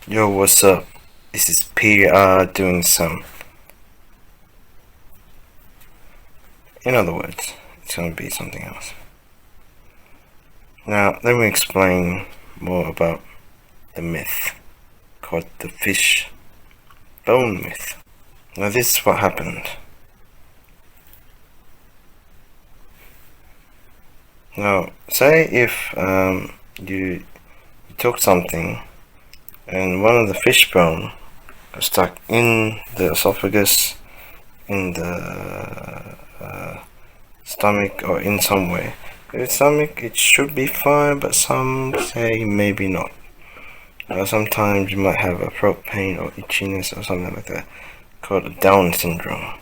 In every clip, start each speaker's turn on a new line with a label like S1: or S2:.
S1: Yo, what's up? This is PR doing some. In other words, it's going to be something else. Now, let me explain more about the myth called the fish bone myth. Now, this is what happened. Now, say if you took something and one of the fish bone got stuck in the esophagus, in the stomach, or in some way. If it's stomach, it should be fine, but some say maybe not. Sometimes you might have a throat pain or itchiness or something like that, called Down syndrome.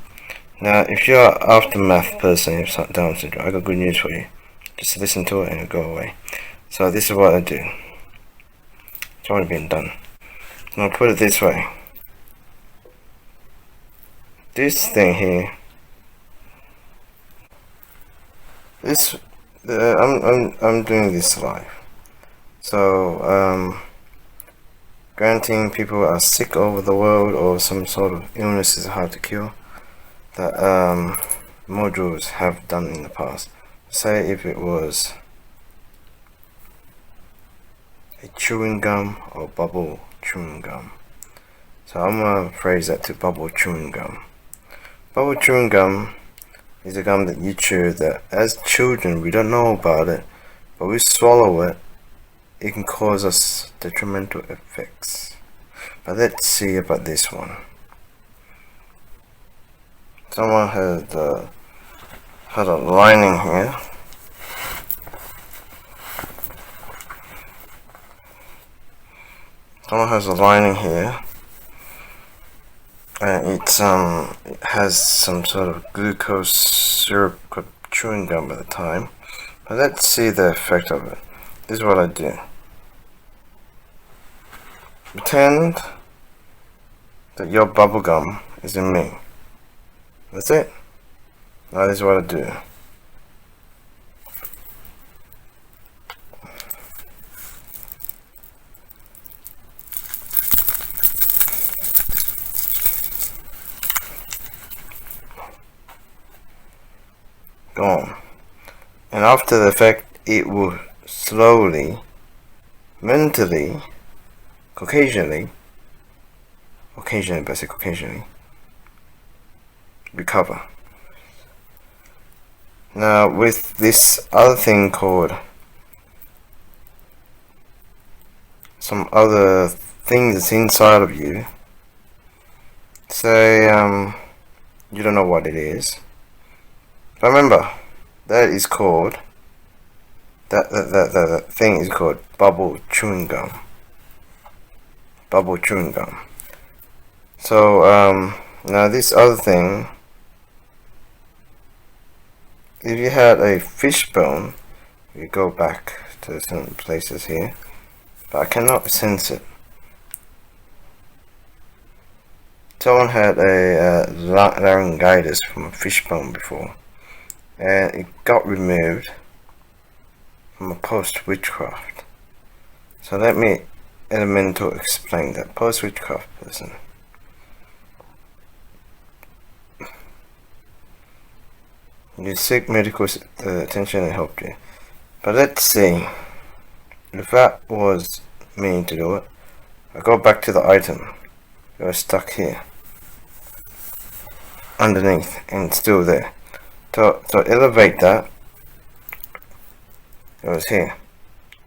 S1: Now, if you're an aftermath person, if it's Down syndrome, I got good news for you. Just listen to it and it'll go away. So this is what I do. It's already been done. Now put it this way. This thing here. I'm doing this live. So granting people are sick over the world or some sort of illness is hard to cure, that modules have done in the past. Say if it was a chewing gum or bubble chewing gum. So I'm gonna phrase that to bubble chewing gum. Bubble chewing gum is a gum that you chew that as children we don't know about it, but we swallow it. It can cause us detrimental effects. But let's see about this one. Someone had a lining here. Someone has a lining here, and it has some sort of glucose syrup called chewing gum at the time. But let's see the effect of it. This is what I do. Pretend that your bubble gum is in me. That's it. Now this is what I do. Gone. And after the effect, it will slowly, mentally, occasionally, recover. Now with this other thing called some other thing that's inside of you, say you don't know what it is. But remember, that is called that thing is called bubble chewing gum. Bubble chewing gum. So now this other thing, if you had a fish bone, you go back to certain places here, but I cannot sense it. Someone had a laryngitis from a fish bone before, and it got removed from a post-witchcraft. So let me elemental explain that. Post-witchcraft person. You seek medical attention and helped you. But let's see. If that was me to do it, I go back to the item. It was stuck here. Underneath, and it's still there. So elevate that. It was here.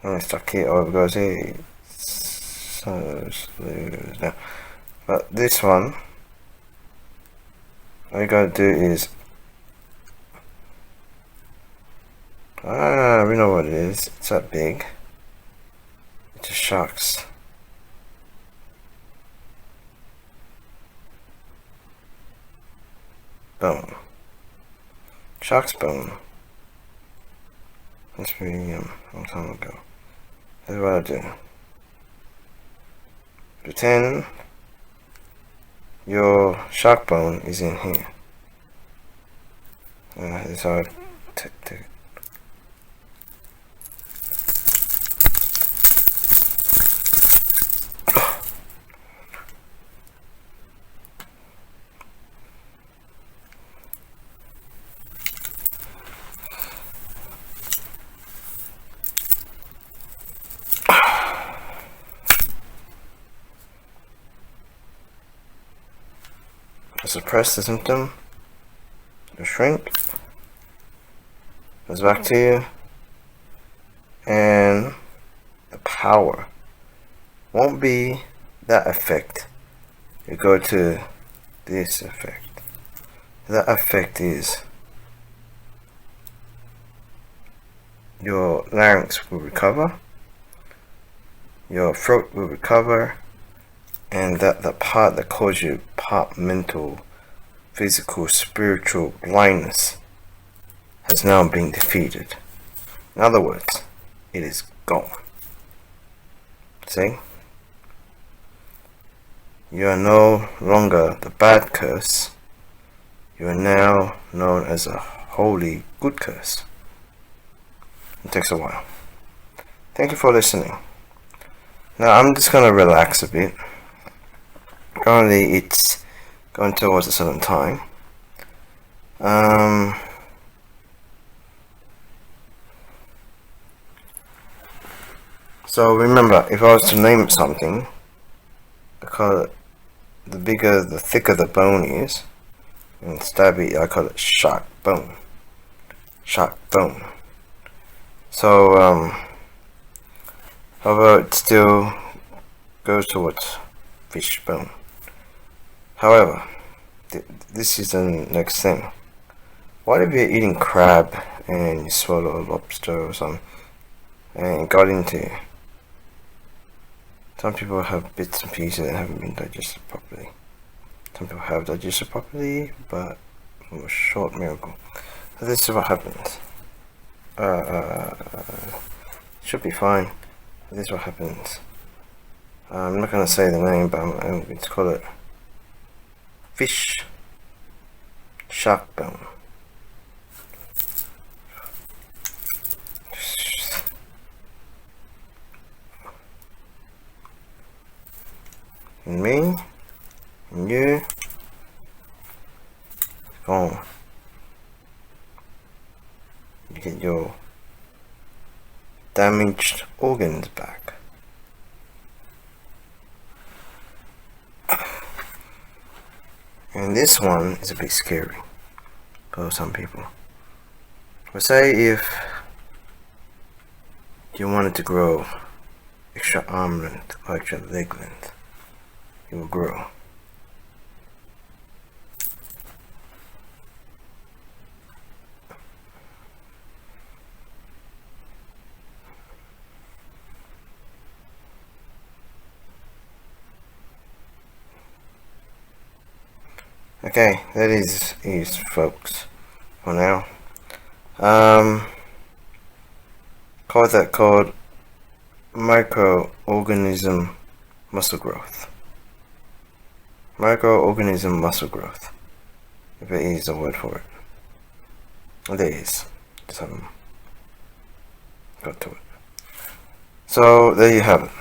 S1: And it's stuck here, or it goes here. So smooth now. But this one, all you gotta do is we know what it is. It's that big. It's a shark's bone. Shark's bone. That's pretty a long time ago. That's what I do. Pretend your shark bone is in here. That's how I take it. suppress the symptom, it'll shrink, goes back to you, and the power won't be that effect. You go to this effect. That effect is your larynx will recover, your throat will recover, and that the part that caused you mental, physical, spiritual blindness has now been defeated. In other words, it is gone. See? You are no longer the bad curse. You are now known as a holy good curse. It takes a while. Thank you for listening. Now I'm just gonna relax a bit. Currently it's going towards a certain time. So remember, if I was to name something, I call it, the bigger, the thicker the bone is, and stabby, I call it shark bone. Shark bone. So, however, it still goes towards fish bone. However, this is the next thing. What if you're eating crab and you swallow a lobster or something and it got into you? Some people have bits and pieces that haven't been digested properly. Some people have digested properly, but it was a short miracle. So this is what happens. Should be fine. This is what happens. I'm not going to say the name, but I'm going to call it fish shark bone. And me, and you, gone. You get your damaged organs back. And this one is a bit scary for some people. But say if you wanted to grow extra arm length or extra leg length, it will grow. Okay, that is folks for now. Call that called microorganism muscle growth. Microorganism muscle growth, if it is a word for it. There is. Just haven't got to it. So there you have it.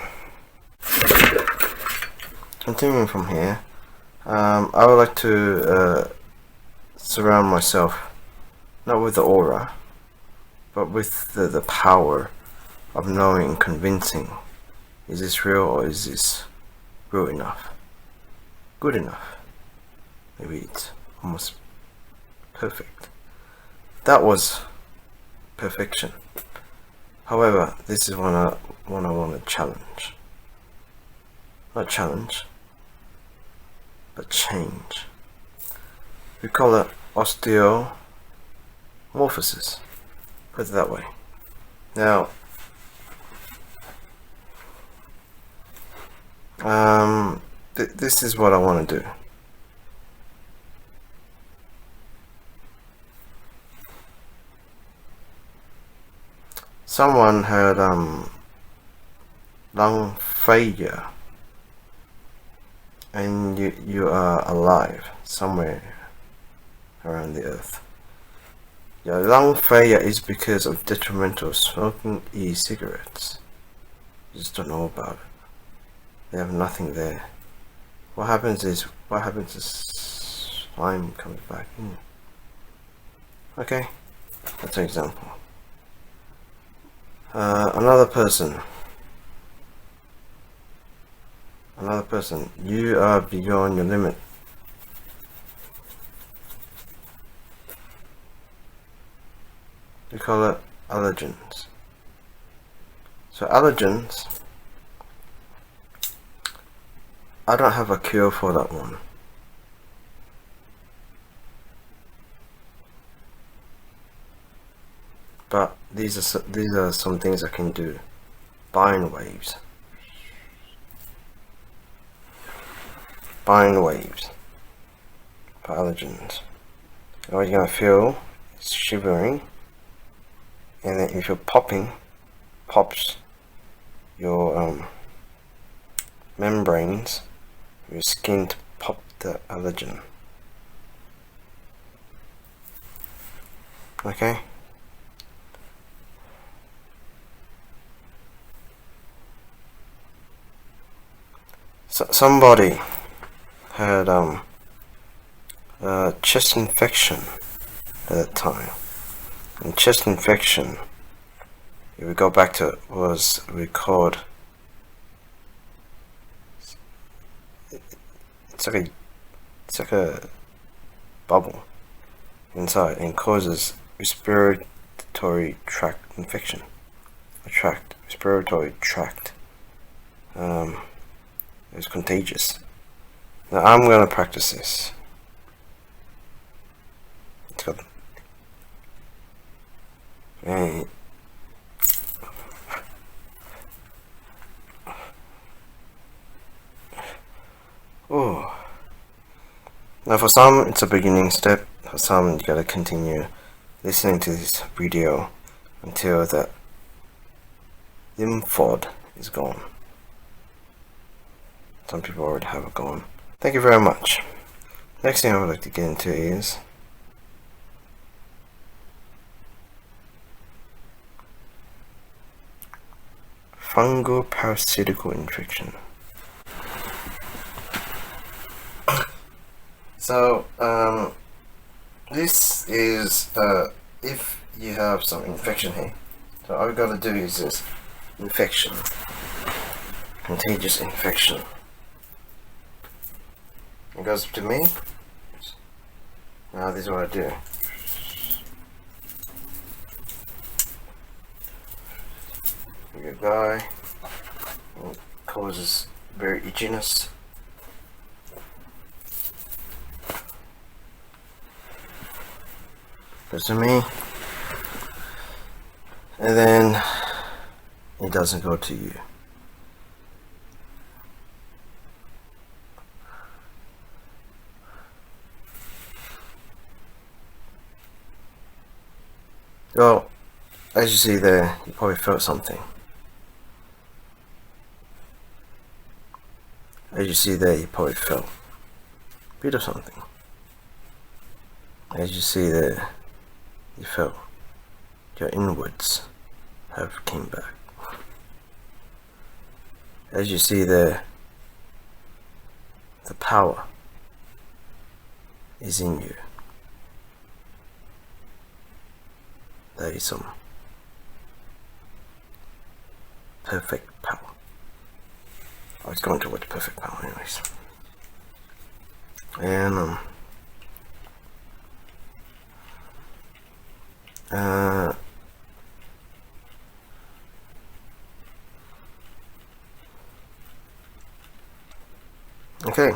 S1: Continuing from here, I would like to surround myself not with the aura, but with the power of knowing and convincing. Is this real or is this real enough? Good enough? Maybe it's almost perfect. That was perfection. However, this is one I want to challenge. Not challenge, but change. We call it osteomorphosis. Put it that way. Now, this is what I want to do. Someone had lung failure, and you are alive somewhere around the earth. Your lung failure is because of detrimental smoking e-cigarettes. You just don't know about it. They have nothing there. What happens is slime comes back in. Okay, that's an example. Another person, you are beyond your limit. call it allergens. So allergens, I don't have a cure for that one. But these are some things I can do. Bind waves. Bind waves for allergens. And what you're gonna feel is shivering, and then if you're pops your membranes, your skin to pop the allergen. Okay. So somebody had chest infection at that time, and chest infection, if we go back to it, was recalled. It's like a bubble inside and causes respiratory tract infection. Respiratory tract. It's contagious. Now I'm gonna practice this. It's got and oh. Now for some it's a beginning step. For some you gotta continue listening to this video until the lymph node is gone. Some people already have it gone. Thank you very much. Next thing I would like to get into is fungal parasitical infection. So this is if you have some infection here. So all you gotta do is this infection, contagious infection. It goes to me. Now this is what I do. Your guy causes very itchiness. Goes to me, and then it doesn't go to you. Well, as you see there, you probably felt something. As you see there, you probably felt a bit of something. As you see there, you felt your inwards have came back. As you see there, the power is in you. There is some perfect power. I was going towards perfect power anyways. And okay.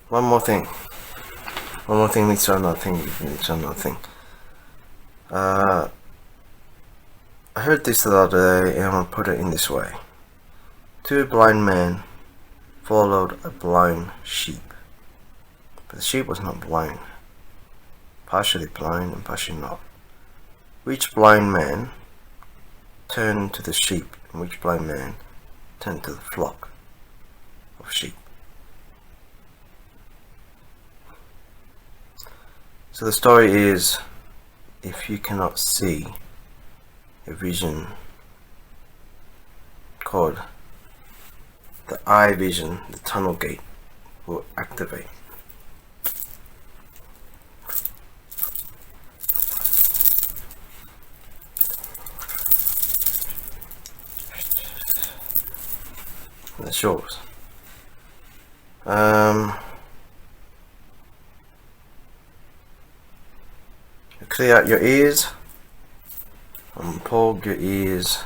S1: One more thing leads to another thing, leads to another thing. I heard this the other day and I'm gonna put it in this way. Two blind men followed a blind sheep, but the sheep was not blind, partially blind and partially not. Which blind man turned to the sheep and which blind man turned to the flock of sheep? So the story is, if you cannot see, a vision called the eye vision, the tunnel gate, will activate. That's yours. clear out your ears, unplug your ears.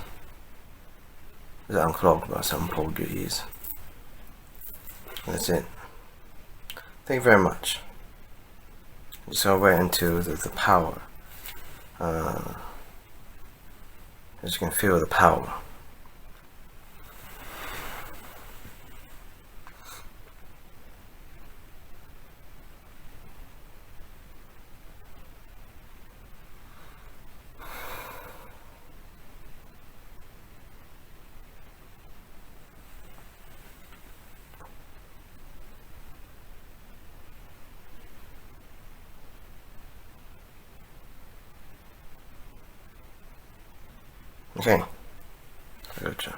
S1: Is that unclogged? But I said unplug your ears. That's it. Thank you very much. Just go right into the power. As you can feel the power. Okay, good job.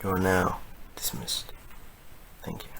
S1: You are now dismissed. Thank you.